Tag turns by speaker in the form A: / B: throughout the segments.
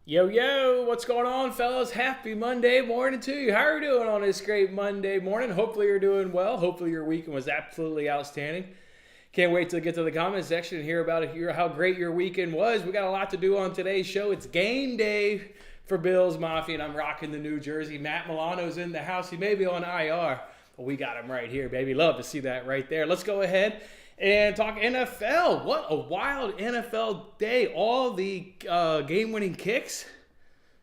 A: Yo, what's going on, fellas? Happy Monday morning to you. How are you doing on this great Monday morning? Hopefully you're doing well. Hopefully your weekend was absolutely outstanding. Can't wait to get to the comment section and hear about how great your weekend was. We got a lot to do on today's show. It's game day for Bills Mafia, and I'm rocking the New Jersey. Matt Milano's in the house. He may be on IR, but we got him right here, baby. Love to see that right there. Let's go ahead and talk NFL. What a wild NFL day. All the game-winning kicks.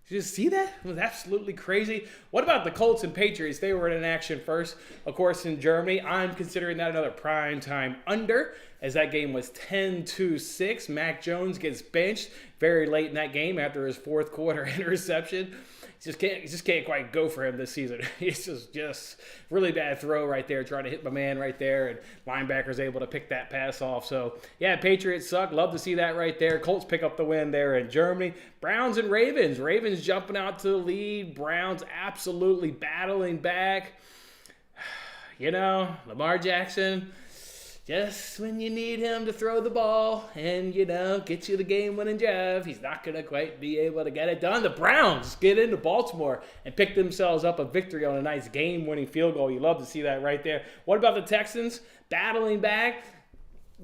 A: Did you just see that? It was absolutely crazy. What about the Colts and Patriots? They were in action first, of course, in Germany. I'm considering that another prime time under, as that game was 10-6. Mac Jones gets benched very late in that game after his fourth quarter interception. He just can't quite go for him this season. It's just really bad throw right there, trying to hit my man right there, and linebacker's able to pick that pass off. So, yeah, Patriots suck. Love to see that right there. Colts pick up the win there in Germany. Browns and Ravens. Ravens jumping out to the lead. Browns absolutely battling back. You know, Lamar Jackson, just when you need him to throw the ball and, get you the game-winning drive, he's not going to quite be able to get it done. The Browns get into Baltimore and pick themselves up a victory on a nice game-winning field goal. You love to see that right there. What about the Texans? Battling back.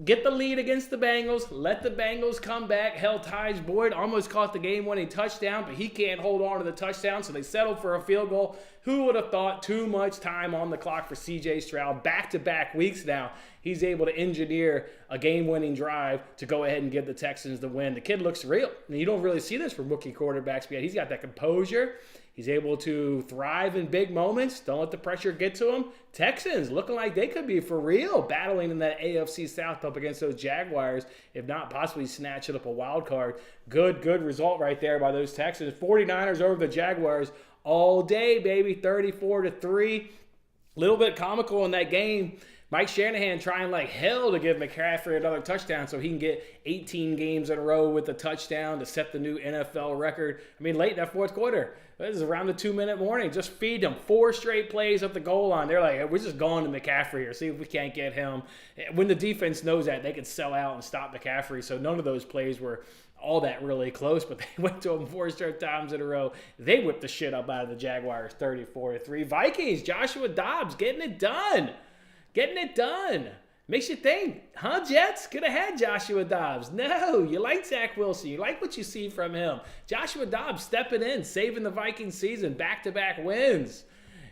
A: Get the lead against the Bengals. Let the Bengals come back. Hell, Tyus Boyd almost caught the game-winning touchdown, but he can't hold on to the touchdown, so they settled for a field goal. Who would have thought? Too much time on the clock for C.J. Stroud. Back-to-back weeks now, he's able to engineer a game-winning drive to go ahead and give the Texans the win. The kid looks real. And you don't really see this from rookie quarterbacks, but he's got that composure. He's able to thrive in big moments. Don't let the pressure get to him. Texans looking like they could be for real, battling in that AFC South up against those Jaguars, if not possibly snatching up a wild card. Good result right there by those Texans. 49ers over the Jaguars all day, baby, 34-3. Little bit comical in that game. Mike Shanahan trying like hell to give McCaffrey another touchdown so he can get 18 games in a row with a touchdown to set the new NFL record. I mean, late in that fourth quarter, this is around the 2-minute warning. Just feed them 4 straight plays up the goal line. They're like, hey, we're just going to McCaffrey here, see if we can't get him. When the defense knows that, they can sell out and stop McCaffrey. So none of those plays were all that really close, but they went to him 4 straight times in a row. They whipped the shit up out of the Jaguars 34-3. Vikings, Joshua Dobbs getting it done. Getting it done. Makes you think, huh, Jets? Could have had Joshua Dobbs. No, you like Zach Wilson. You like what you see from him. Joshua Dobbs stepping in, saving the Vikings season, back-to-back wins.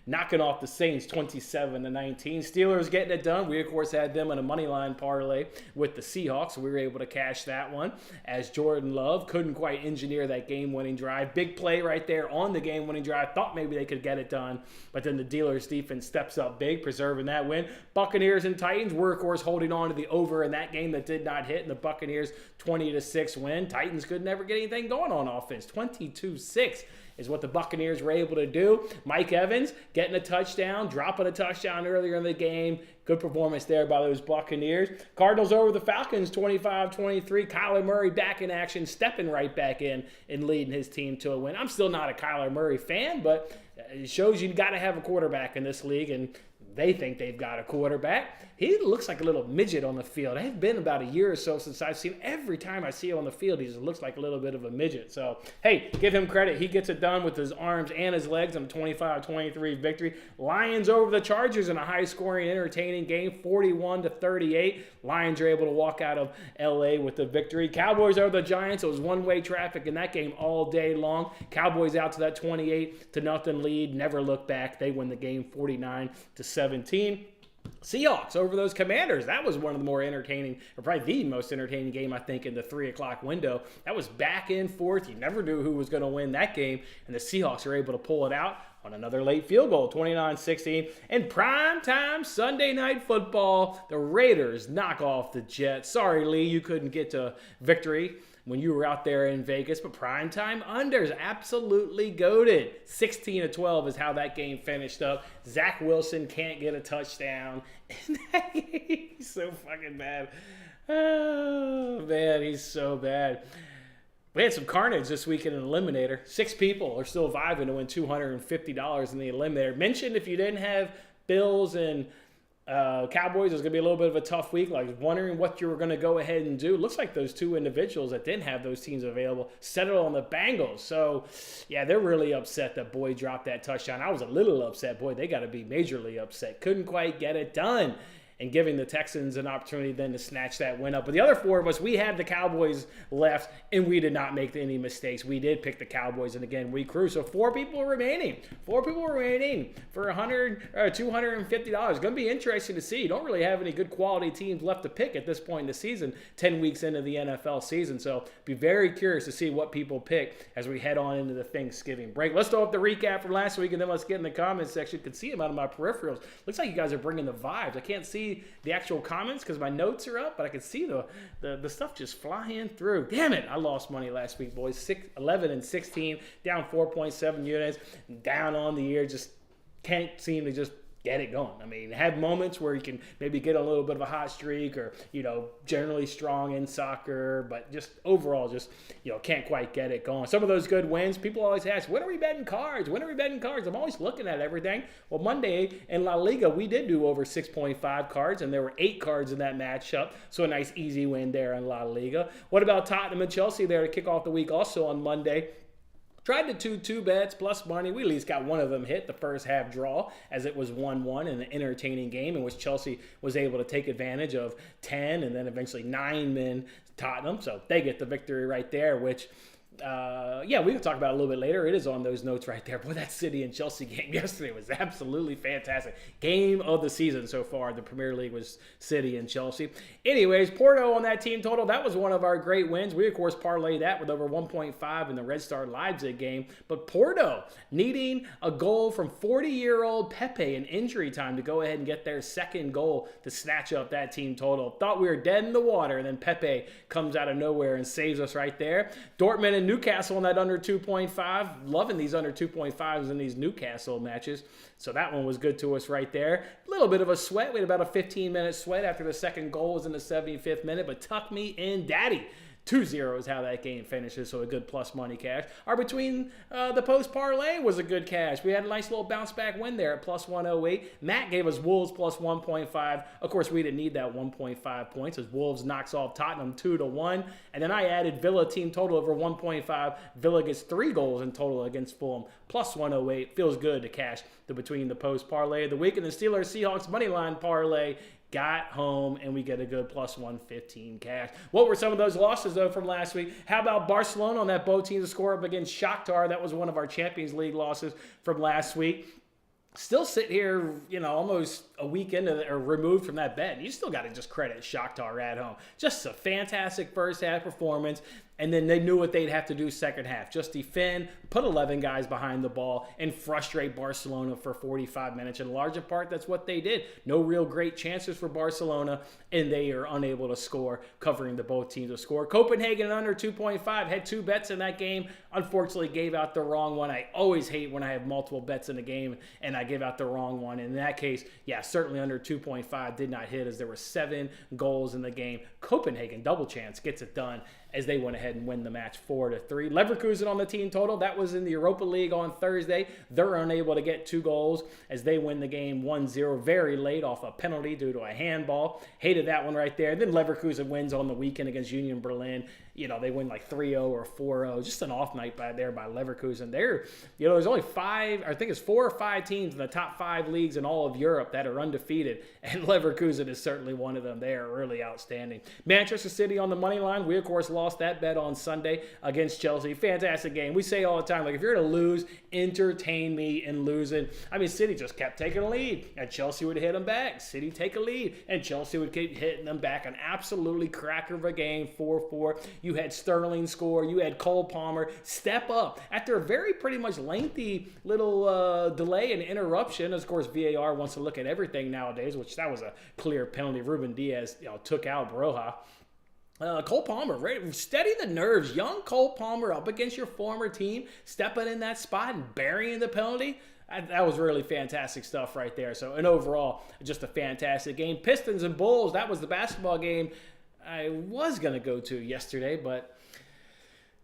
A: Knocking off the Saints 27-19. Steelers getting it done. We, of course, had them in a money line parlay with the Seahawks, so we were able to cash that one. As Jordan Love couldn't quite engineer that game-winning drive. Big play right there on the game-winning drive. Thought maybe they could get it done, but then the Steelers defense steps up big, preserving that win. Buccaneers and Titans were, of course, holding on to the over in that game that did not hit, and the Buccaneers 20-6 win. Titans could never get anything going on offense. 22-6. Is what the Buccaneers were able to do. Mike Evans getting a touchdown, dropping a touchdown earlier in the game. Good performance there by those Buccaneers. Cardinals over the Falcons, 25-23. Kyler Murray back in action, stepping right back in and leading his team to a win. I'm still not a Kyler Murray fan, but it shows you got to have a quarterback in this league, and they think they've got a quarterback. He looks like a little midget on the field. It's been about a year or so since I've seen him. Every time I see him on the field, he just looks like a little bit of a midget. So, hey, give him credit. He gets it done with his arms and his legs on a 25-23 victory. Lions over the Chargers in a high-scoring, entertaining game, 41-38. Lions are able to walk out of L.A. with the victory. Cowboys over the Giants. It was one-way traffic in that game all day long. Cowboys out to that 28-0 lead. Never look back. They win the game 49-17. Seahawks over those Commanders. That was one of the more entertaining, or probably the most entertaining game, I think, in the 3 o'clock window. That was back and forth. You never knew who was going to win that game, and the Seahawks are able to pull it out on another late field goal, 29-16. And primetime Sunday Night Football, the Raiders knock off the Jets. Sorry, Lee, you couldn't get to victory when you were out there in Vegas, but primetime unders absolutely goated. 16-12 is how that game finished up. Zach Wilson can't get a touchdown. He's so fucking bad. Oh, man, he's so bad. We had some carnage this week in an Eliminator. 6 people are still vibing to win $250 in the Eliminator. Mentioned if you didn't have Bills and Cowboys is going to be a little bit of a tough week. Like wondering what you were going to go ahead and do. Looks like those two individuals that didn't have those teams available settled on the Bengals. So, yeah, they're really upset that Boyd dropped that touchdown. I was a little upset. Boy, they got to be majorly upset. Couldn't quite get it done. And giving the Texans an opportunity then to snatch that win up. But the other four of us, we had the Cowboys left, and we did not make any mistakes. We did pick the Cowboys, and again, we crew. So four people remaining for $250. Going to be interesting to see. You don't really have any good quality teams left to pick at this point in the season, 10 weeks into the NFL season. So be very curious to see what people pick as we head on into the Thanksgiving break. Let's throw up the recap from last week, and then let's get in the comments section. You can see them out of my peripherals. Looks like you guys are bringing the vibes. I can't see the actual comments because my notes are up, but I can see the stuff just flying through. Damn it, I lost money last week, boys. 11 and 16, down 4.7 units, down on the year. Just can't seem to just get it going. I mean, have moments where you can maybe get a little bit of a hot streak or, generally strong in soccer, but just overall can't quite get it going. Some of those good wins, people always ask, when are we betting cards? I'm always looking at everything. Well, Monday in La Liga, we did do over 6.5 cards, and there were 8 cards in that matchup, so a nice easy win there in La Liga. What about Tottenham and Chelsea there to kick off the week also on Monday? Tried the 2-2 bets plus money. We at least got one of them hit, the first half draw, as it was 1-1 in an entertaining game in which Chelsea was able to take advantage of 10 and then eventually 9 men Tottenham. So they get the victory right there, which we can talk about it a little bit later. It is on those notes right there. Boy, that City and Chelsea game yesterday was absolutely fantastic. Game of the season so far. The Premier League was City and Chelsea. Anyways, Porto on that team total. That was one of our great wins. We, of course, parlayed that with over 1.5 in the Red Star Leipzig game. But Porto needing a goal from 40-year-old Pepe in injury time to go ahead and get their second goal to snatch up that team total. Thought we were dead in the water, and then Pepe comes out of nowhere and saves us right there. Dortmund and Newcastle in that under 2.5. Loving these under 2.5s in these Newcastle matches. So that one was good to us right there. A little bit of a sweat. We had about a 15-minute sweat after the second goal was in the 75th minute. But tuck me in, daddy. 2-0 is how that game finishes, so a good plus money cash. Our between the post parlay was a good cash. We had a nice little bounce back win there at plus 108. Matt gave us Wolves plus 1.5. Of course, we didn't need that 1.5 points as Wolves knocks off Tottenham 2-1. And then I added Villa team total over 1.5. Villa gets 3 goals in total against Fulham plus 108. Feels good to cash the between the post parlay of the week. And the Steelers-Seahawks moneyline parlay got home, and we get a good plus 115 cash. What were some of those losses, though, from last week? How about Barcelona on that both teams to score up against Shakhtar? That was one of our Champions League losses from last week. Still sit here, almost a week into or removed from that bet. You still got to just credit Shakhtar at home. Just a fantastic first half performance. And then they knew what they'd have to do second half. Just defend, put 11 guys behind the ball, and frustrate Barcelona for 45 minutes. In large part, that's what they did. No real great chances for Barcelona, and they are unable to score, covering the both teams to score. Copenhagen under 2.5, had 2 bets in that game. Unfortunately, gave out the wrong one. I always hate when I have multiple bets in a game, and I give out the wrong one. In that case, certainly under 2.5 did not hit as there were 7 goals in the game. Copenhagen, double chance, gets it done as they went ahead and win the match 4-3. Leverkusen on the team total. That was in the Europa League on Thursday. They're unable to get 2 goals as they win the game 1-0 very late off a penalty due to a handball. Hated that one right there. Then Leverkusen wins on the weekend against Union Berlin. They win like 3-0 or 4-0. Just an off night by Leverkusen. There's only 4 or 5 teams in the top 5 leagues in all of Europe that are undefeated, and Leverkusen is certainly one of them. They are really outstanding. Manchester City on the money line. We, of course, lost that bet on Sunday against Chelsea. Fantastic game. We say all the time, if you're going to lose, entertain me in losing. City just kept taking a lead, and Chelsea would hit them back. City take a lead, and Chelsea would keep hitting them back. An absolutely cracker of a game, 4-4. You had Sterling score. You had Cole Palmer step up after a very pretty much lengthy little delay and interruption. Of course, VAR wants to look at everything nowadays, which that was a clear penalty. Ruben Diaz took out Broja. Cole Palmer, right? Steady the nerves. Young Cole Palmer up against your former team, stepping in that spot and burying the penalty. That was really fantastic stuff right there. So, and overall, just a fantastic game. Pistons and Bulls, that was the basketball game I was going to go to yesterday, but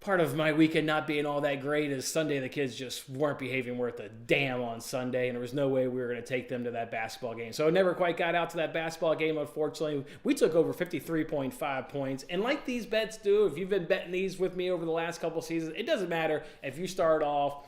A: part of my weekend not being all that great is Sunday the kids just weren't behaving worth a damn on Sunday, and there was no way we were going to take them to that basketball game. So it never quite got out to that basketball game, unfortunately. We took over 53.5 points, and like these bets do, if you've been betting these with me over the last couple seasons, it doesn't matter if you start off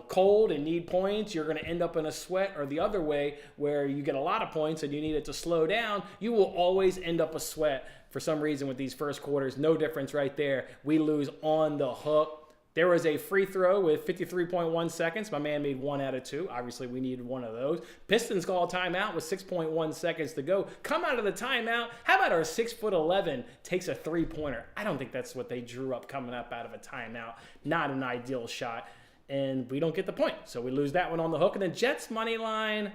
A: cold and need points, you're going to end up in a sweat, or the other way where you get a lot of points and you need it to slow down, you will always end up a sweat for some reason with these first quarters. No difference right there. We lose on the hook. There was a free throw with 53.1 seconds. My man made 1 out of 2. Obviously, we needed one of those. Pistons call a timeout with 6.1 seconds to go. Come out of the timeout. How about our 6'11" takes a three-pointer? I don't think that's what they drew up coming up out of a timeout. Not an ideal shot. And we don't get the point. So we lose that one on the hook. And then Jets money line.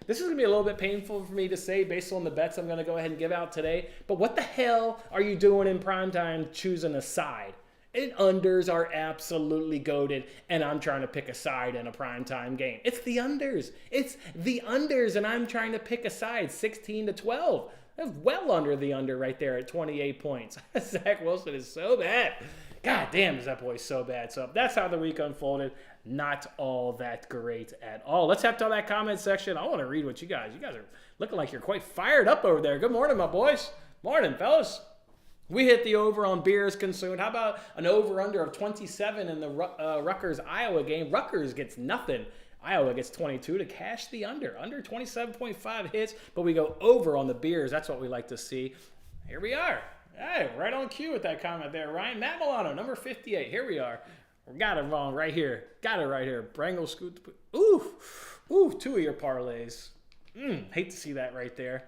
A: This is going to be a little bit painful for me to say based on the bets I'm going to go ahead and give out today. But what the hell are you doing in primetime choosing a side? And unders are absolutely goated, and I'm trying to pick a side in a primetime game. It's the unders. It's the unders, and I'm trying to pick a side, 16-12. That's well under the under right there at 28 points. Zach Wilson is so bad. God damn, is that boy so bad. So that's how the week unfolded. Not all that great at all. Let's head to that comment section. I want to read what you guys are looking like you're quite fired up over there. Good morning, my boys. Morning, fellas. We hit the over on beers consumed. How about an over-under of 27 in the Rutgers-Iowa game? Rutgers gets nothing. Iowa gets 22 to cash the under. Under 27.5 hits, but we go over on the beers. That's what we like to see. Here we are. Hey, right on cue with that comment there, Ryan. Matt Milano, number 58. Here we are. We got it wrong right here. Got it right here. Brangle scoot. Ooh, 2 of your parlays. Hate to see that right there.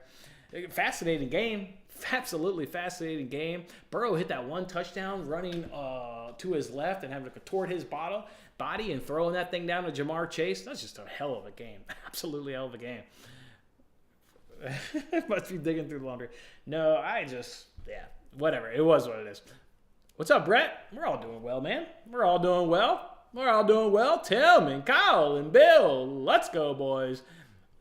A: Fascinating game. Absolutely fascinating game. Burrow hit that one touchdown running to his left and having to contort his body and throwing that thing down to Jamar Chase. That's just a hell of a game. Absolutely hell of a game. Must be digging through the laundry. No, whatever. It was what it is. What's up, Brett? We're all doing well, man. We're all doing well. Tim and Kyle and Bill. Let's go, boys.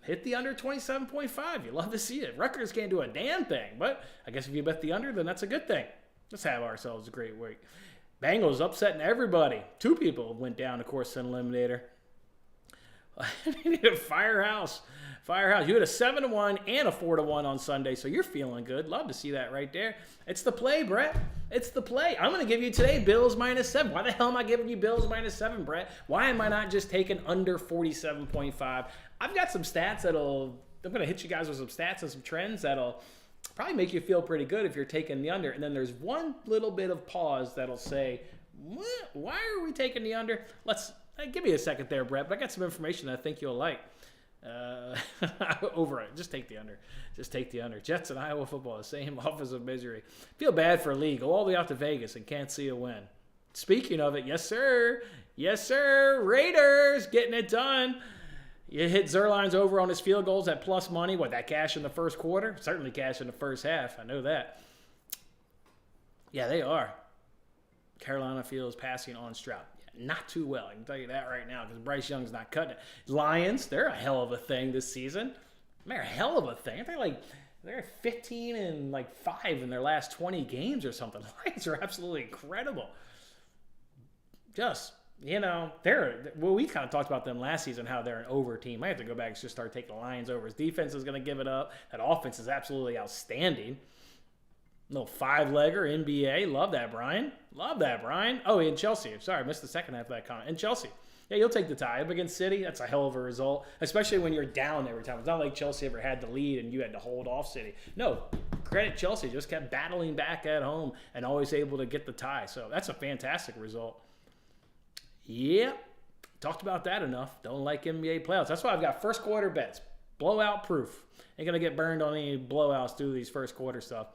A: Hit the under 27.5. You love to see it. Rutgers can't do a damn thing, but I guess if you bet the under, then that's a good thing. Let's have ourselves a great week. Bengals upsetting everybody. 2 people went down, of course, in Eliminator. You need a firehouse. You had a 7-1 and a 4-1 on Sunday, so you're feeling good. Love to see that right there. It's the play, Brett. It's the play. I'm going to give you today Bills -7. Why the hell am I giving you Bills -7, Brett? Why am I not just taking under 47.5? I've got some stats I'm going to hit you guys with some stats and some trends that'll probably make you feel pretty good if you're taking the under. And then there's one little bit of pause that'll say, why are we taking the under? Give me a second there, Brett, but I got some information that I think you'll like. Over it. Just take the under. Jets and Iowa football, the same office of misery. Feel bad for Lee. Go all the way out to Vegas and can't see a win. Speaking of it, yes, sir. Raiders getting it done. You hit Zerline's over on his field goals at plus money. What, that cash in the first quarter? Certainly cash in the first half. I know that. Yeah, they are. Carolina feels passing on Stroud. Not too well. I can tell you that right now because Bryce Young's not cutting it. Lions, they're a hell of a thing this season. They're a hell of a thing. They're 15-5 in their last 20 games or something. Lions are absolutely incredible. We kind of talked about them last season, how they're an over team. I have to go back and just start taking the Lions over. His defense is going to give it up. That offense is absolutely outstanding. Little 5-legger, NBA. Love that, Brian. Oh, in Chelsea. Sorry, I missed the second half of that comment. In Chelsea. Yeah, you'll take the tie. Up against City, that's a hell of a result, especially when you're down every time. It's not like Chelsea ever had the lead and you had to hold off City. No, credit Chelsea. Just kept battling back at home and always able to get the tie. So that's a fantastic result. Yeah, talked about that enough. Don't like NBA playoffs. That's why I've got first quarter bets. Blowout proof. Ain't going to get burned on any blowouts through these first quarter stuff.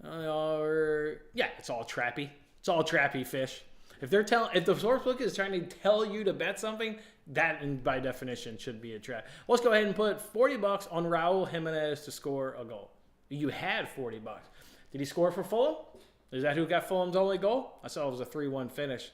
A: It's all trappy. It's all trappy fish. If the sourcebook is trying to tell you to bet something, that by definition should be a trap. Let's go ahead and put $40 on Raul Jimenez to score a goal. You had $40. Did he score for Fulham? Is that who got Fulham's only goal? I saw it was a 3-1 finish.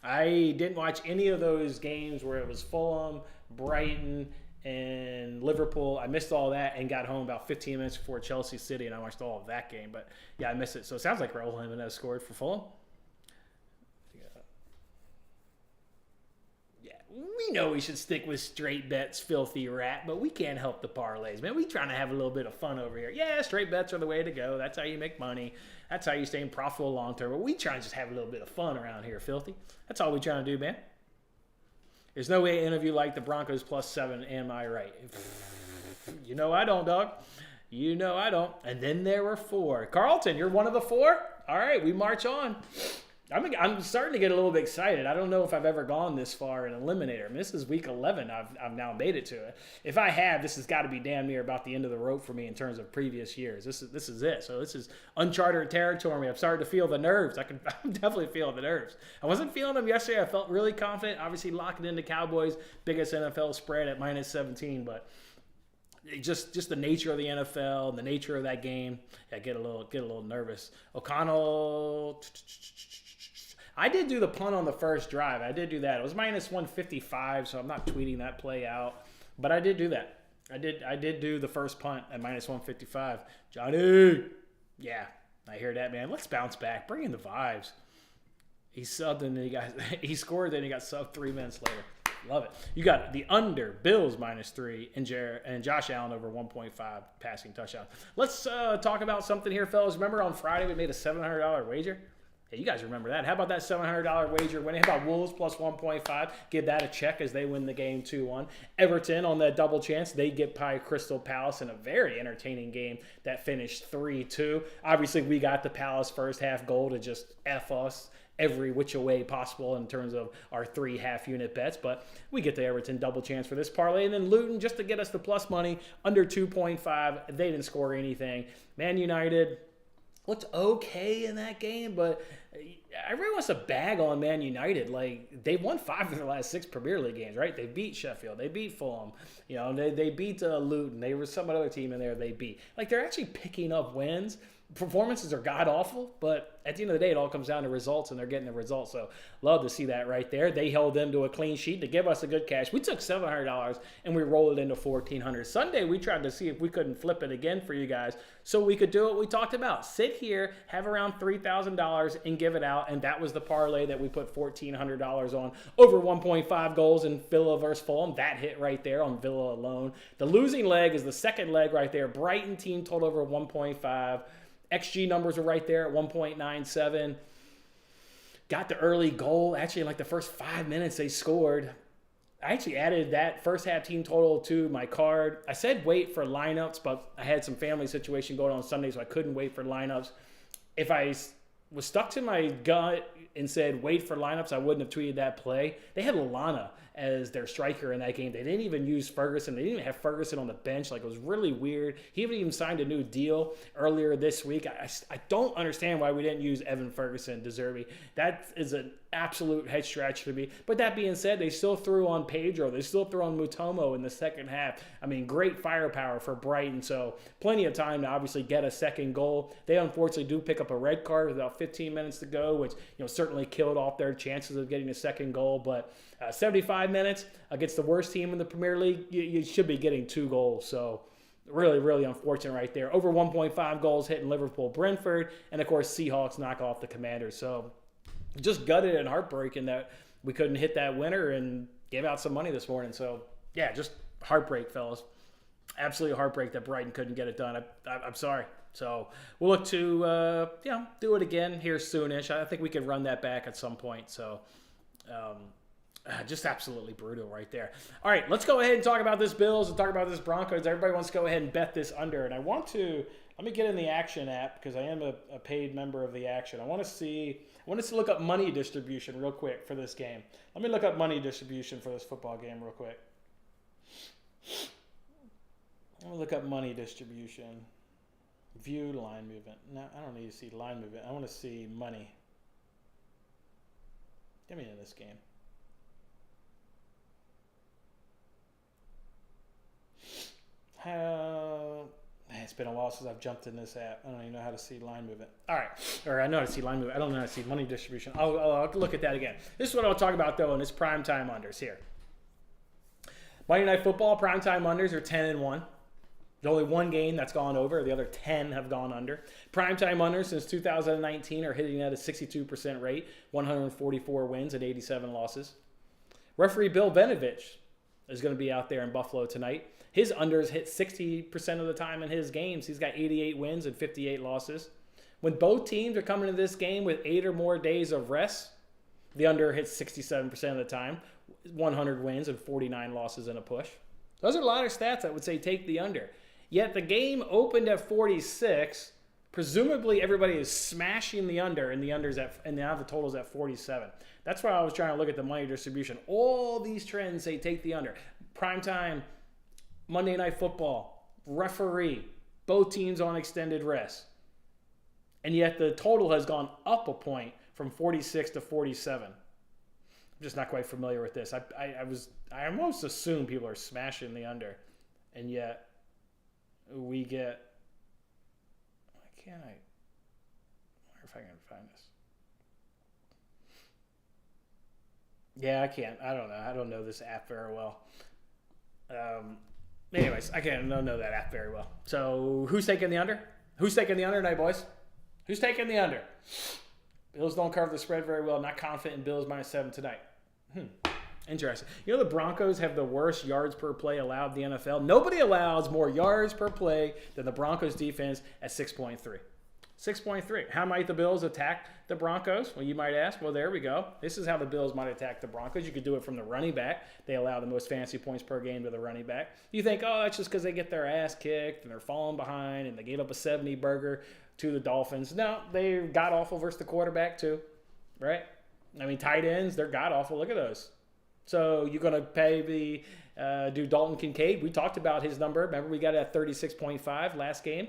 A: I didn't watch any of those games where it was Fulham, Brighton, and Liverpool. I missed all that and got home about 15 minutes before Chelsea City, and I watched all of that game. But yeah, I missed it. So it sounds like Raul Jimenez scored for Fulham. We know we should stick with straight bets, filthy rat, but we can't help the parlays, man. We trying to have a little bit of fun over here. Yeah, straight bets are the way to go. That's how you make money. That's how you stay profitable long term. But we trying to just have a little bit of fun around here, filthy. That's all we trying to do, man. There's no way any of you like the Broncos +7. Am I right? You know I don't, dog. You know I don't. And then there were 4. Carlton, you're one of the 4? All right, we march on. I'm starting to get a little bit excited. I don't know if I've ever gone this far in Eliminator. I mean, this is week 11. I've now made it to it. If I have, this has got to be damn near about the end of the rope for me in terms of previous years. This is it. So this is uncharted territory. I'm starting to feel the nerves. I'm definitely feeling the nerves. I wasn't feeling them yesterday. I felt really confident. Obviously locking into Cowboys, biggest NFL spread at -17, but just the nature of the NFL and the nature of that game, I get a little nervous. O'Connell. I did do the punt on the first drive. I did do that. It was -155, so I'm not tweeting that play out. But I did do that. I did do the first punt at -155. Johnny! Yeah, I hear that, man. Let's bounce back. Bring in the vibes. He subbed and he scored, then he got subbed 3 minutes later. Love it. You got the under, Bills -3, and Josh Allen over 1.5 passing touchdown. Let's talk about something here, fellas. Remember on Friday we made a $700 wager? Hey, you guys remember that. How about that $700 wager winning? How about Wolves +1.5? Give that a check as they win the game 2-1. Everton on that double chance. They get by Crystal Palace in a very entertaining game that finished 3-2. Obviously, we got the Palace first half goal to just F us every which way possible in terms of our 3 half-unit bets. But we get the Everton double chance for this parlay. And then Luton, just to get us the plus money, under 2.5. They didn't score anything. Man United looked okay in that game, but everyone wants to bag on Man United. Like, they've won 5 of their last 6 Premier League games, right? They beat Sheffield. They beat Fulham. You know, they beat Luton. There was some other team in there they beat. Like, they're actually picking up wins. Performances are god-awful, but at the end of the day, it all comes down to results, and they're getting the results. So love to see that right there. They held them to a clean sheet to give us a good cash. We took $700, and we rolled it into $1,400. Sunday, we tried to see if we couldn't flip it again for you guys so we could do what we talked about. Sit here, have around $3,000, and give it out, and that was the parlay that we put $1,400 on. Over 1.5 goals in Villa versus Fulham. That hit right there on Villa alone. The losing leg is the second leg right there. Brighton team total over 1.5. XG numbers are right there at 1.97. Got the early goal. Actually, in like the first 5 minutes, they scored. I actually added that first half team total to my card. I said wait for lineups, but I had some family situation going on Sunday, so I couldn't wait for lineups. If I was stuck to my gut and said wait for lineups, I wouldn't have tweeted that play. They had Lallana as their striker in that game. They didn't even use Ferguson. They didn't even have Ferguson on the bench. Like, it was really weird. He even signed a new deal earlier this week. I don't understand why we didn't use Evan Ferguson, De Zerbi. That is an absolute head scratch for me. But that being said, they still threw on Pedro. They still threw on Mutomo in the second half. I mean, great firepower for Brighton. So plenty of time to obviously get a second goal. They unfortunately do pick up a red card with about 15 minutes to go, which certainly killed off their chances of getting a second goal. But 75 minutes against the worst team in the Premier League, you should be getting 2 goals. So really, really unfortunate right there. Over 1.5 goals hitting Liverpool, Brentford, and of course Seahawks knock off the Commanders. So just gutted and heartbreaking that we couldn't hit that winner and gave out some money this morning. So yeah, just heartbreak, fellas. Absolutely heartbreak that Brighton couldn't get it done. I'm sorry. So we'll look to do it again here soonish. I think we could run that back at some point. So just absolutely brutal right there. All right, let's go ahead and talk about this Bills and talk about this Broncos. Everybody wants to go ahead and bet this under, and let me get in the Action app because I am a paid member of the Action. I want to look up money distribution real quick for this game. Let me look up money distribution for this football game real quick. I'm going to look up money distribution. View line movement. No, I don't need to see line movement. I want to see money. Get me in this game. It's been a while since I've jumped in this app. I don't even know how to see line movement. All right. Or I know how to see line movement. I don't know how to see money distribution. I'll look at that again. This is what I'll talk about, though, in this primetime unders here. Monday Night Football, primetime unders are 10-1. There's only one game that's gone over. The other 10 have gone under. Primetime unders since 2019 are hitting at a 62% rate, 144 wins and 87 losses. Referee Bill Benovich is going to be out there in Buffalo tonight. His unders hit 60% of the time in his games. He's got 88 wins and 58 losses. When both teams are coming to this game with 8 or more days of rest, the under hits 67% of the time, 100 wins and 49 losses in a push. Those are a lot of stats that would say take the under. Yet the game opened at 46. Presumably everybody is smashing the under, and now the total's at 47. That's why I was trying to look at the money distribution. All these trends say take the under. Primetime, Monday Night Football, referee, both teams on extended rest. And yet the total has gone up a point from 46 to 47. I'm just not quite familiar with this. I almost assume people are smashing the under, and yet we get. Why can't I? I wonder if I can find this. Yeah, I can't. I don't know. I don't know this app very well. Anyways, I don't know that app very well. So who's taking the under? Who's taking the under tonight, boys? Who's taking the under? Bills don't cover the spread very well. Not confident in Bills -7 tonight. Interesting. You know the Broncos have the worst yards per play allowed in the NFL. Nobody allows more yards per play than the Broncos defense at 6.3. 6.3. How might the Bills attack the Broncos? Well, you might ask. Well, there we go. This is how the Bills might attack the Broncos. You could do it from the running back. They allow the most fantasy points per game to the running back. You think, oh, that's just because they get their ass kicked and they're falling behind and they gave up a 70 burger to the Dolphins. No, they got awful versus the quarterback too, right? I mean, tight ends, they're god awful. Look at those. So you're going to pay do Dalton Kincaid. We talked about his number. Remember, we got it at 36.5 last game.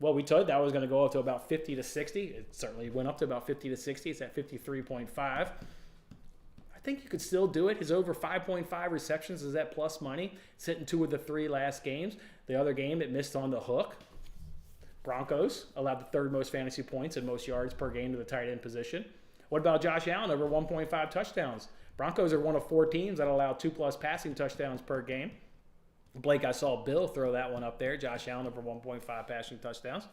A: Well, we told that was going to go up to about 50 to 60. It certainly went up to about 50 to 60. It's at 53.5. I think you could still do it. His over 5.5 receptions is at plus money. It's hitting 2 of the 3 last games. The other game, it missed on the hook. Broncos allowed the 3rd most fantasy points and most yards per game to the tight end position. What about Josh Allen over 1.5 touchdowns? Broncos are one of 4 teams that allow 2+ passing touchdowns per game. Blake, I saw Bill throw that one up there. Josh Allen over 1.5 passing touchdowns.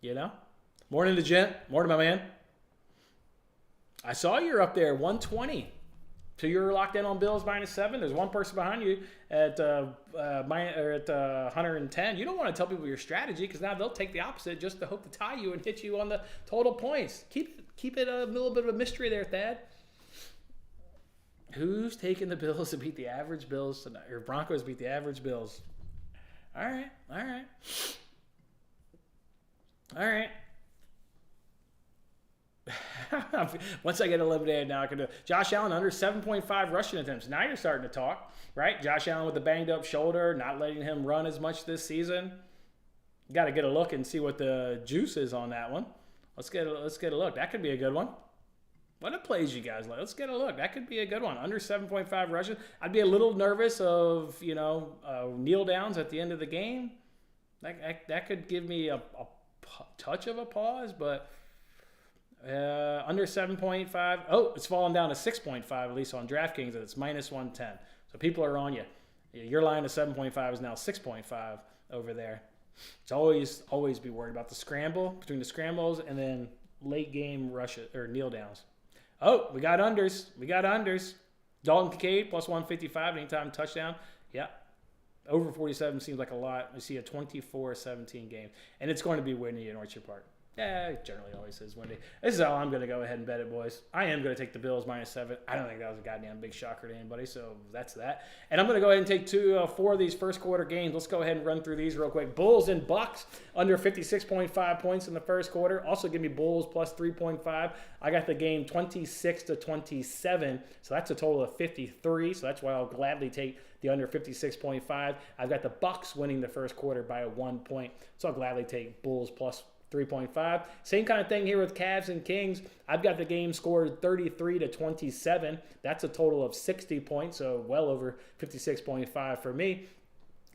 A: You know? Morning to Gent. Morning, my man. I saw you're up there, 120. So you're locked in on Bills -7. There's one person behind you at 110. You don't want to tell people your strategy because now they'll take the opposite just to hope to tie you and hit you on the total points. Keep it a little bit of a mystery there, Thad. Who's taking the Bills to beat the average Bills tonight? Or Broncos beat the average Bills? All right. Once I get eliminated now, I can do it. Josh Allen under 7.5 rushing attempts. Now you're starting to talk, right? Josh Allen with the banged up shoulder, not letting him run as much this season. You got to get a look and see what the juice is on that one. Let's get a look. That could be a good one. What plays you guys like? Let's get a look. That could be a good one. Under 7.5 rushing. I'd be a little nervous of, kneel downs at the end of the game. That could give me a touch of a pause, but under 7.5. Oh, it's fallen down to 6.5, at least on DraftKings, and it's -110. So people are on you. Your line of 7.5 is now 6.5 over there. So always be worried about the scramble, between the scrambles and then late game rush or kneel downs. Oh, we got unders. Dalton Kincaid plus 155 anytime touchdown. Yeah. Over 47 seems like a lot. We see a 24-17 game. And it's going to be windy in Orchard Park. Yeah, it generally always is windy. This is how I'm going to go ahead and bet it, boys. I am going to take the Bills -7. I don't think that was a goddamn big shocker to anybody, so that's that. And I'm going to go ahead and take 4 of these first quarter games. Let's go ahead and run through these real quick. Bulls and Bucks under 56.5 points in the first quarter. Also give me Bulls plus 3.5. I got the game 26-27, so that's a total of 53. So that's why I'll gladly take the under 56.5. I've got the Bucks winning the first quarter by 1 point, so I'll gladly take Bulls plus 3.5. Same kind of thing here with Cavs and Kings. I've got the game scored 33-27. That's a total of 60 points, so well over 56.5 for me.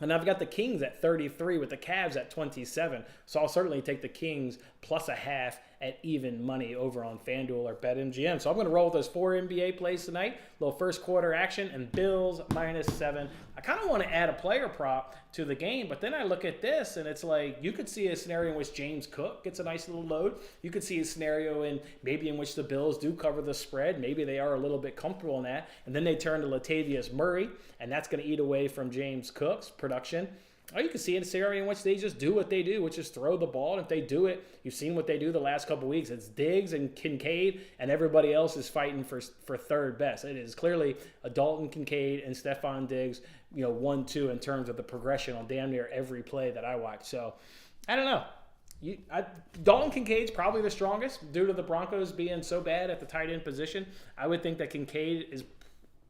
A: And I've got the Kings at 33 with the Cavs at 27. So I'll certainly take the Kings plus a half at even money over on FanDuel or BetMGM. So I'm going to roll with those 4 NBA plays tonight. Little first quarter action and Bills -7. I kind of want to add a player prop to the game, but then I look at this and it's like you could see a scenario in which James Cook gets a nice little load. You could see a scenario in which the Bills do cover the spread. Maybe they are a little bit comfortable in that. And then they turn to Latavius Murray, and that's going to eat away from James Cook's production. Or you can see a scenario in which they just do what they do, which is throw the ball. And if they do it, you've seen what they do the last couple of weeks. It's Diggs and Kincaid, and everybody else is fighting for third best. It is clearly a Dalton Kincaid and Stephon Diggs, 1-2 in terms of the progression on damn near every play that I watch. So, I don't know. Dalton Kincaid's probably the strongest due to the Broncos being so bad at the tight end position. I would think that Kincaid is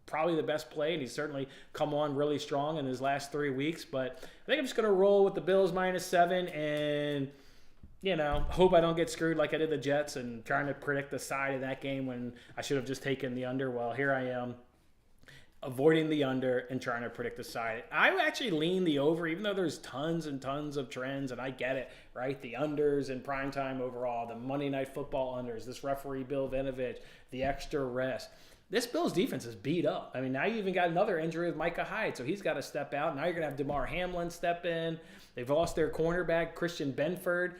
A: probably the best play, and he's certainly come on really strong in his last 3 weeks. But I think I'm just going to roll with the Bills -7 and, hope I don't get screwed like I did the Jets and trying to predict the side of that game when I should have just taken the under. Well, here I am avoiding the under and trying to predict the side. I would actually lean the over, even though there's tons and tons of trends, and I get it, right? The unders in primetime overall, the Monday Night Football unders, this referee Bill Vinovich, the extra rest. This Bills defense is beat up. I mean, now you even got another injury with Micah Hyde, so he's got to step out. Now you're going to have DeMar Hamlin step in. They've lost their cornerback, Christian Benford.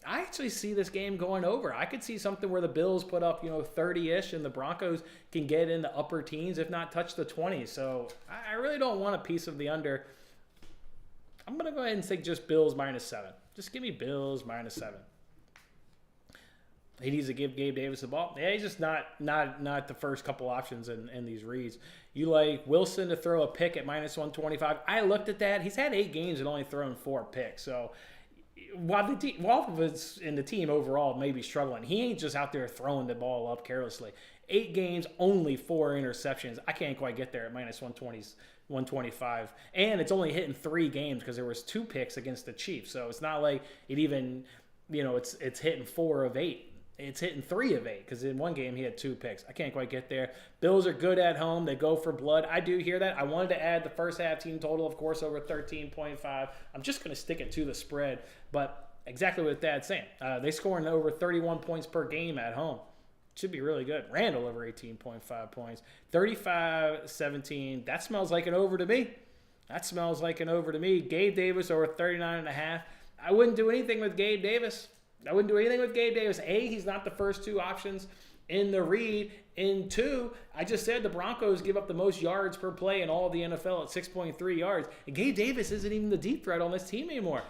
A: I actually see this game going over. I could see something where the Bills put up, 30-ish, and the Broncos can get in the upper teens, if not touch the 20s. So I really don't want a piece of the under. I'm going to go ahead and say just Bills -7. Just give me Bills -7. He needs to give Gabe Davis the ball. Yeah, he's just not the first couple options in these reads. You like Wilson to throw a pick at -125. I looked at that. He's had 8 games and only thrown 4 picks. So while the team overall may be struggling, he ain't just out there throwing the ball up carelessly. 8 games, only 4 interceptions. I can't quite get there at -125. And it's only hitting 3 games because there was 2 picks against the Chiefs. So it's not like it even, it's hitting 4 of 8. It's hitting 3 of 8 because in one game he had 2 picks. I can't quite get there. Bills are good at home. They go for blood. I do hear that. I wanted to add the first half team total, of course, over 13.5. I'm just going to stick it to the spread. But exactly what Dad's saying. They scoring over 31 points per game at home. Should be really good. Randall over 18.5 points. 35-17. That smells like an over to me. Gabe Davis over 39.5. I wouldn't do anything with Gabe Davis. A, he's not the first 2 options in the read. And 2, I just said the Broncos give up the most yards per play in all of the NFL at 6.3 yards. And Gabe Davis isn't even the deep threat on this team anymore.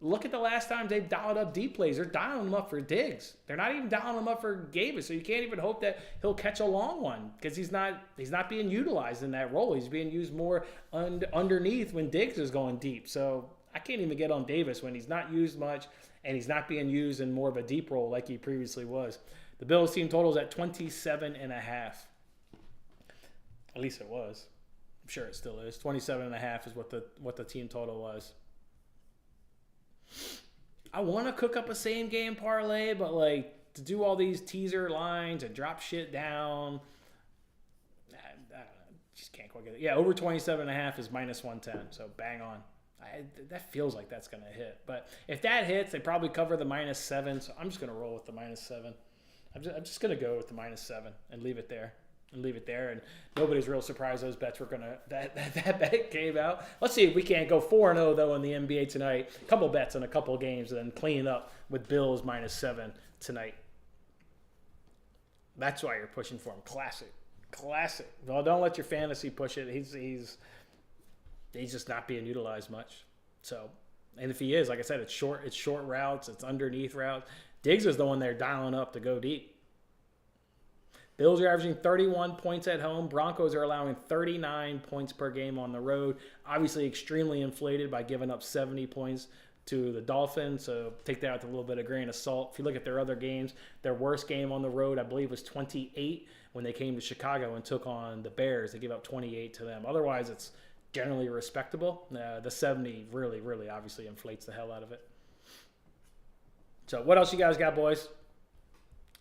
A: Look at the last time they've dialed up deep plays. They're dialing them up for Diggs. They're not even dialing them up for Davis. So you can't even hope that he'll catch a long one because he's not being utilized in that role. He's being used more underneath when Diggs is going deep. So I can't even get on Davis when he's not used much. And he's not being used in more of a deep role like he previously was. The Bills team total is at 27.5. At least it was. I'm sure it still is. 27.5 is what the team total was. I want to cook up a same game parlay, but to do all these teaser lines and drop shit down, I don't know, just can't quite get it. Yeah, over 27.5 is -110. So bang on. That feels like that's going to hit. But if that hits, they probably cover the -7. So I'm just going to roll with the -7. I'm just going to go with the -7 and leave it there. And nobody's real surprised those bets were going to, that bet came out. Let's see if we can't go 4-0, though, in the NBA tonight. A couple bets on a couple games and then clean up with Bills -7 tonight. That's why you're pushing for him. Classic. Well, don't let your fantasy push it. He's just not being utilized much. So, and if he is, like I said, it's short routes, it's underneath routes. Diggs is the one they're dialing up to go deep. Bills are averaging 31 points at home. Broncos are allowing 39 points per game on the road. Obviously extremely inflated by giving up 70 points to the Dolphins. So take that with a little bit of grain of salt. If you look at their other games, their worst game on the road, I believe, was 28 when they came to Chicago and took on the Bears. They gave up 28 to them. Otherwise, it's generally respectable. The 70 really, really obviously inflates the hell out of it. So what else you guys got, boys?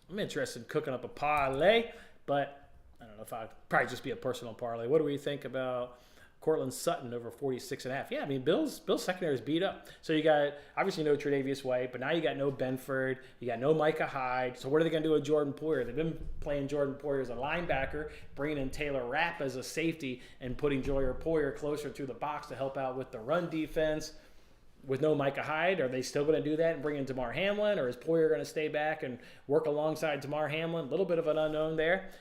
A: I'm interested in cooking up a parlay, but I don't know if I'd probably just be a personal parlay. What do we think about Cortland Sutton over 46.5. Yeah, I mean, Bill's secondary is beat up. So you got, obviously, no Tre'Davious White, but now you got no Benford. You got no Micah Hyde. So what are they going to do with Jordan Poyer? They've been playing Jordan Poyer as a linebacker, bringing in Taylor Rapp as a safety, and putting Jordan Poyer closer to the box to help out with the run defense. With no Micah Hyde, are they still going to do that and bring in Damar Hamlin, or is Poyer going to stay back and work alongside Damar Hamlin? A little bit of an unknown there.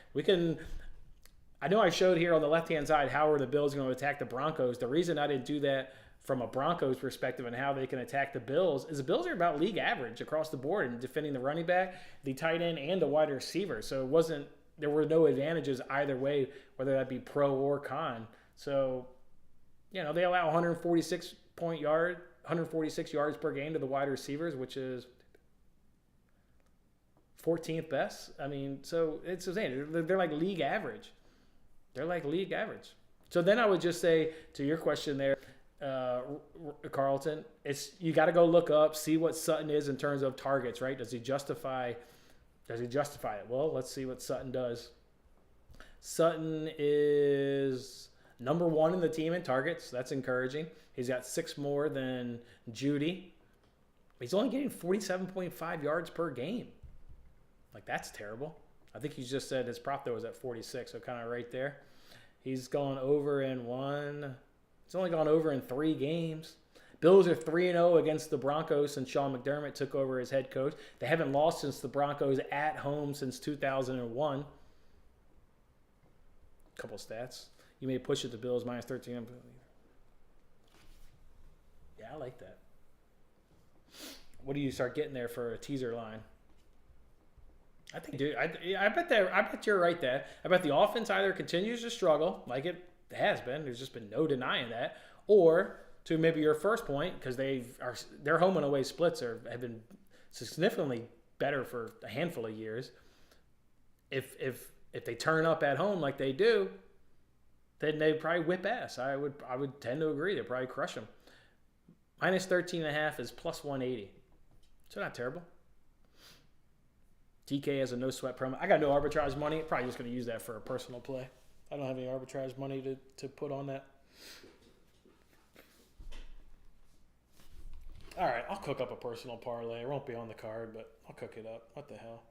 A: I know I showed here on the left-hand side how are the Bills going to attack the Broncos. The reason I didn't do that from a Broncos perspective and how they can attack the Bills is the Bills are about league average across the board in defending the running back, the tight end, and the wide receiver. So there were no advantages either way, whether that be pro or con. So, they allow 146 yards per game to the wide receivers, which is 14th best. I mean, so it's insane. They're like league average. They're like league average. So then I would just say to your question there, Carlton, you got to go look up, see what Sutton is in terms of targets, right? Does he justify it? Well, let's see what Sutton does. Sutton is number 1 in the team in targets. That's encouraging. He's got 6 more than Judy. He's only getting 47.5 yards per game. Like, that's terrible. I think he just said his prop, though, was at 46, so kind of right there. He's gone over in 1. He's only gone over in 3 games. Bills are 3-0 against the Broncos since Sean McDermott took over as head coach. They haven't lost since the Broncos at home since 2001. Couple stats. You may push it to Bills minus 13. Yeah, I like that. What do you start getting there for a teaser line? I think, dude, I bet you're right there. I bet the offense either continues to struggle, like it has been. There's just been no denying that. Or to maybe your first point, because their home and away splits have been significantly better for a handful of years. If they turn up at home like they do, then they'd probably whip ass. I would tend to agree. They'd probably crush them. Minus 13.5 is plus 180. So not terrible. DK has a no sweat promo. I got no arbitrage money. Probably just going to use that for a personal play. I don't have any arbitrage money to put on that. All right, I'll cook up a personal parlay. It won't be on the card, but I'll cook it up. What the hell?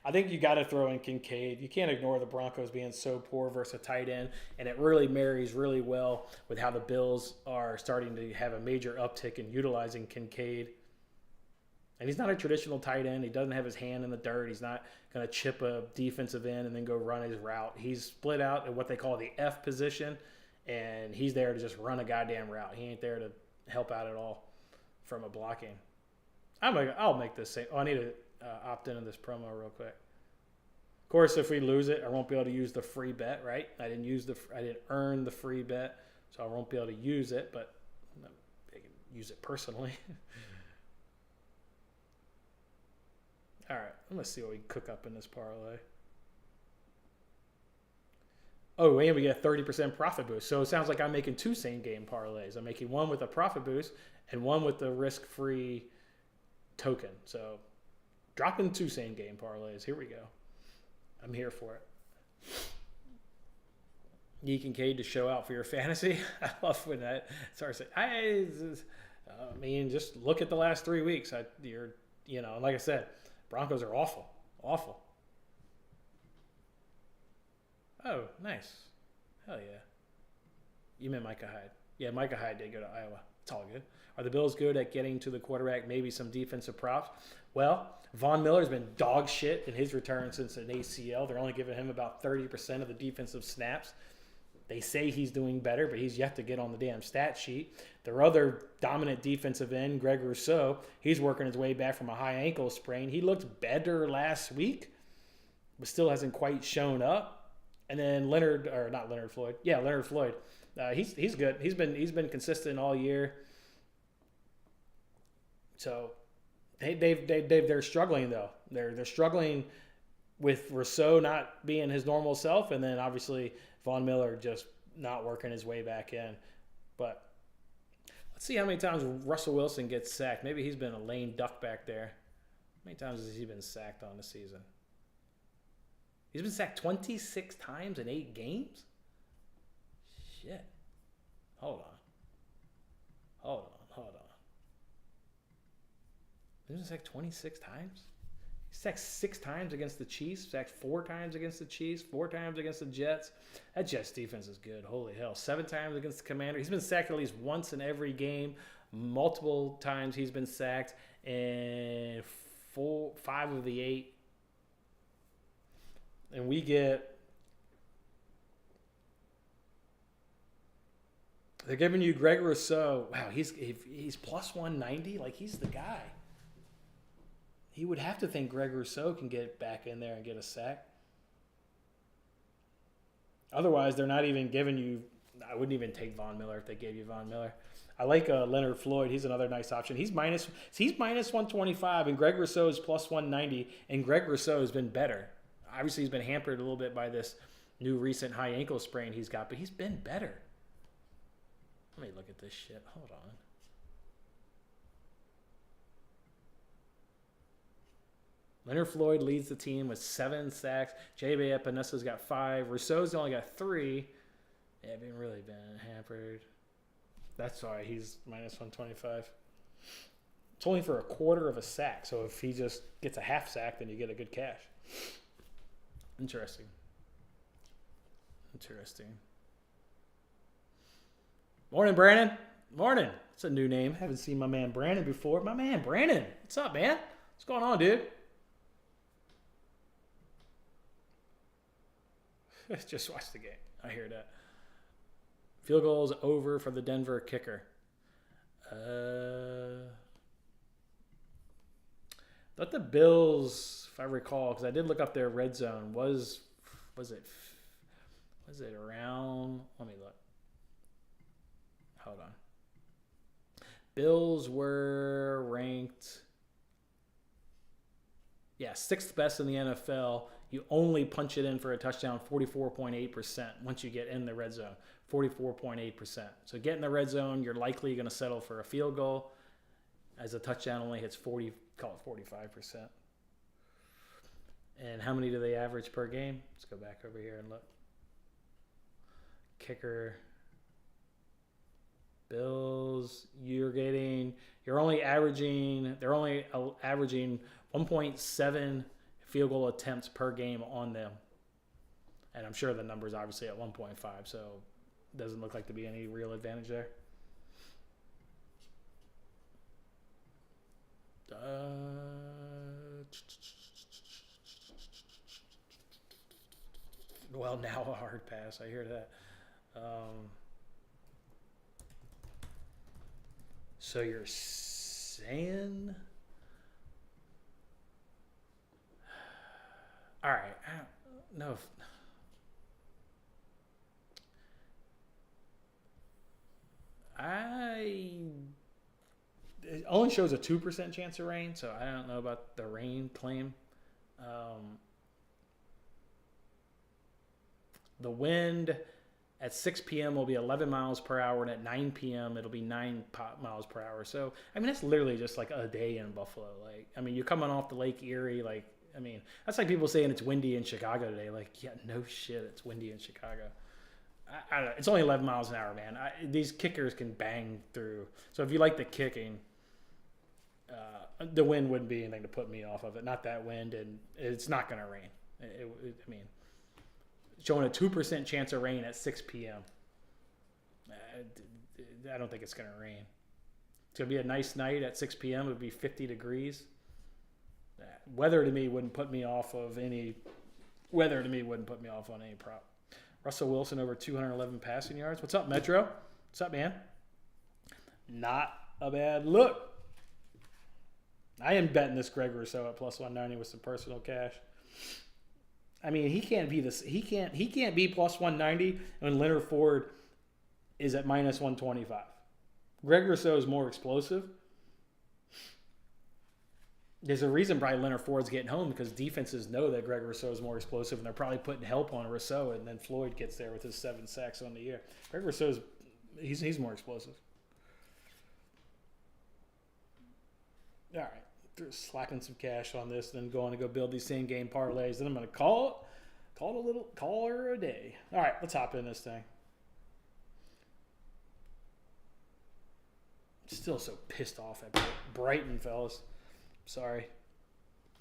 A: I think you got to throw in Kincaid. You can't ignore the Broncos being so poor versus a tight end, and it really marries really well with how the Bills are starting to have a major uptick in utilizing Kincaid. And he's not a traditional tight end. He doesn't have his hand in the dirt. He's not going to chip a defensive end and then go run his route. He's split out in what they call the F position, and he's there to just run a goddamn route. He ain't there to help out at all from a blocking. I'll make this same. Oh, I need to opt into this promo real quick. Of course, if we lose it, I won't be able to use the free bet, right? I didn't earn the free bet, so I won't be able to use it, but I can use it personally. All right, let's see what we can cook up in this parlay. Oh, and we get a 30% profit boost. So it sounds like I'm making 2 same-game parlays. I'm making one with a profit boost and one with the risk-free token. So dropping 2 same-game parlays. Here we go. I'm here for it. Yee Kincaid to show out for your fantasy. I love when that starts. I mean, just look at the last 3 weeks. Like I said, Broncos are awful. Oh, nice. Hell yeah. You meant Micah Hyde. Yeah, Micah Hyde did go to Iowa. It's all good. Are the Bills good at getting to the quarterback, maybe some defensive props? Well, Von Miller's been dog shit in his return since an ACL. They're only giving him about 30% of the defensive snaps. They say he's doing better, but he's yet to get on the damn stat sheet. Their other dominant defensive end, Greg Rousseau, he's working his way back from a high ankle sprain. He looked better last week, but still hasn't quite shown up. And then Leonard Floyd. He's good. He's been consistent all year. So they're struggling though. They're struggling with Rousseau not being his normal self, and then obviously Von Miller just not working his way back in. But let's see how many times Russell Wilson gets sacked. Maybe he's been a lame duck back there. How many times has he been sacked on the season? He's been sacked 26 times in 8 games? Shit. Hold on. He's been sacked 26 times? He sacked 6 times against the Chiefs, sacked 4 times against the Chiefs, 4 times against the Jets. That Jets defense is good. Holy hell. 7 times against the Commander. He's been sacked at least once in every game. Multiple times he's been sacked, and 5 of the 8. And we get... They're giving you Greg Rousseau. Wow, he's plus 190. Like, he's the guy. He would have to think Greg Rousseau can get back in there and get a sack. Otherwise, they're not even giving you... I wouldn't even take Von Miller if they gave you Von Miller. I like Leonard Floyd. He's another nice option. He's minus 125, and Greg Rousseau is plus 190, and Greg Rousseau has been better. Obviously, he's been hampered a little bit by this new recent high ankle sprain he's got, but he's been better. Let me look at this shit. Hold on. Leonard Floyd leads the team with 7 sacks. J.B. Epenesa's got 5. Rousseau's only got 3. Yeah, really been hampered. That's why he's minus 125. It's only for a quarter of a sack. So if he just gets a half sack, then you get a good cash. Interesting. Morning, Brandon. Morning. It's a new name. Haven't seen my man Brandon before. My man Brandon. What's up, man? What's going on, dude? Just watch the game. I hear that. Field goals over for the Denver kicker. Thought the Bills, if I recall, because I did look up their red zone, was it around? Let me look. Hold on. Bills were ranked, 6th best in the NFL. You only punch it in for a touchdown 44.8% once you get in the red zone. 44.8%. So get in the red zone, you're likely going to settle for a field goal, as a touchdown only hits 45%. And how many do they average per game? Let's go back over here and look. Kicker. Bills, they're only averaging 1.7 field goal attempts per game on them. And I'm sure the number's obviously at 1.5, so it doesn't look like to be any real advantage there. Well, now a hard pass. I hear that. So you're saying... All right. I don't know if... It only shows a 2% chance of rain, so I don't know about the rain claim. The wind at 6 p.m. will be 11 miles per hour, and at 9 p.m. it'll be 9 miles per hour. So, I mean, that's literally just like a day in Buffalo. Like, I mean, you're coming off the Lake Erie. Like, I mean, that's like people saying it's windy in Chicago today. Like, yeah, no shit, it's windy in Chicago. I don't know. It's only 11 miles an hour, man. These kickers can bang through. So if you like the kicking, the wind wouldn't be anything to put me off of it. Not that wind, and it's not going to rain. I mean, showing a 2% chance of rain at 6 p.m. I don't think it's going to rain. It's going to be a nice night at 6 p.m. It would be 50 degrees. Weather to me wouldn't put me off of any. Weather to me wouldn't put me off on any prop. Russell Wilson over 211 passing yards. What's up, Metro? What's up, man? Not a bad look. I am betting this Greg Rousseau at plus 190 with some personal cash. I mean, he can't be this. He can't be plus 190 when Leonard Ford is at minus 125. Greg Rousseau is more explosive. There's a reason probably Leonard Ford's getting home, because defenses know that Greg Rousseau is more explosive, and they're probably putting help on Rousseau, and then Floyd gets there with his 7 sacks on the year. Greg Rousseau's he's more explosive. All right, slapping some cash on this, then going to go build these same game parlays. Then I'm going to call it. Call her a day. All right, let's hop in this thing. Still so pissed off at Brighton, fellas. Sorry.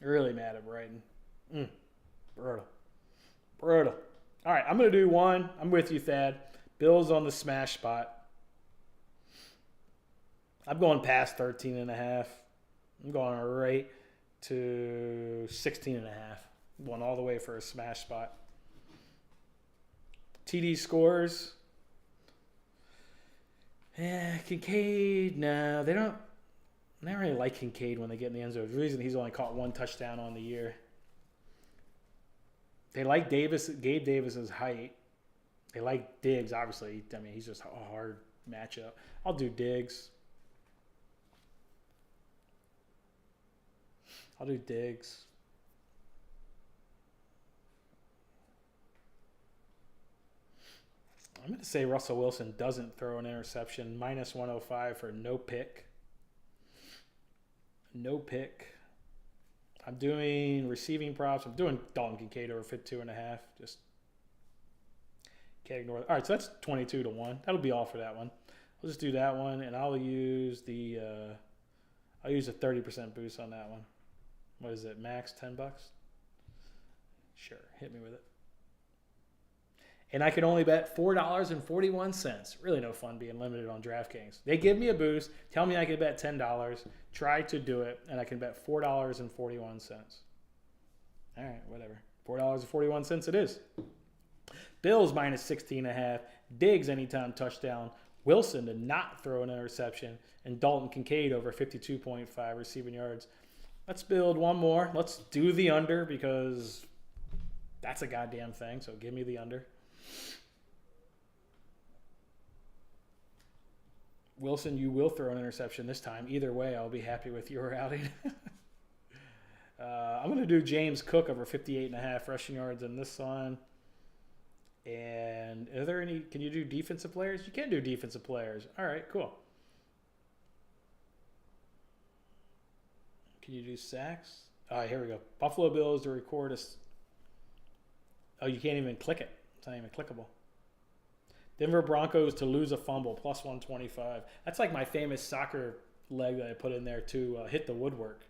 A: Really mad at Brighton. Brutal. All right, I'm going to do one. I'm with you, Thad. Bills on the smash spot. I'm going past 13.5. I'm going right to 16.5. Going all the way for a smash spot. TD scores. Yeah, Kincaid. No, they don't really like Kincaid when they get in the end zone. The reason he's only caught one touchdown on the year. They like Gabe Davis's height. They like Diggs, obviously. I mean, he's just a hard matchup. I'll do Diggs. I'm going to say Russell Wilson doesn't throw an interception. Minus 105 for no pick. I'm doing receiving props. I'm doing Dalton Kincaid over 52.5. Just can't ignore it. All right, so that's 22-1. That'll be all for that one. I'll just do that one, and I'll use a 30% boost on that one. What is it? Max $10? Sure, hit me with it. And I can only bet $4.41. Really no fun being limited on DraftKings. They give me a boost, tell me I can bet $10, try to do it, and I can bet $4.41. All right, whatever. $4.41 it is. Bills minus 16.5. Diggs anytime touchdown. Wilson to not throw an interception. And Dalton Kincaid over 52.5 receiving yards. Let's build one more. Let's do the under because that's a goddamn thing. So give me the under. Wilson, you will throw an interception this time. Either way, I'll be happy with your outing. I'm going to do James Cook over 58.5 rushing yards in this one. And are there any? Can you do defensive players? You can do defensive players. All right, cool. Can you do sacks? All right, here we go. Buffalo Bills to record us. Oh, you can't even click it. It's not even clickable. Denver Broncos to lose a fumble, plus 125. That's like my famous soccer leg that I put in there to hit the woodwork.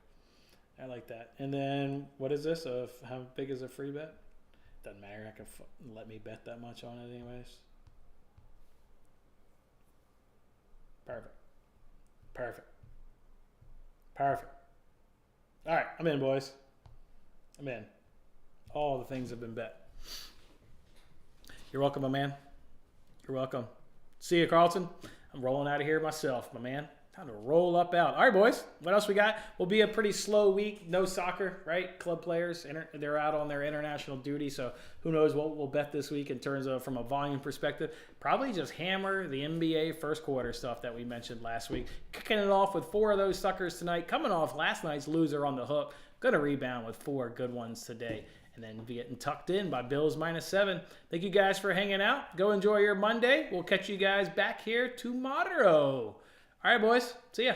A: I like that. And then what is this? How big is a free bet? Doesn't matter. I can let me bet that much on it anyways. Perfect. All right, I'm in, boys. I'm in. All the things have been bet. You're welcome, my man. You're welcome. See you, Carlton. I'm rolling out of here myself, my man. Time to roll up out. All right, boys. What else we got? Will be a pretty slow week. No soccer, right? Club players, they're out on their international duty. So who knows what we'll bet this week in terms of from a volume perspective. Probably just hammer the NBA first quarter stuff that we mentioned last week. Kicking it off with 4 of those suckers tonight. Coming off last night's loser on the hook. Going to rebound with 4 good ones today. And then be getting tucked in by Bills minus 7. Thank you guys for hanging out. Go enjoy your Monday. We'll catch you guys back here tomorrow. All right, boys. See ya.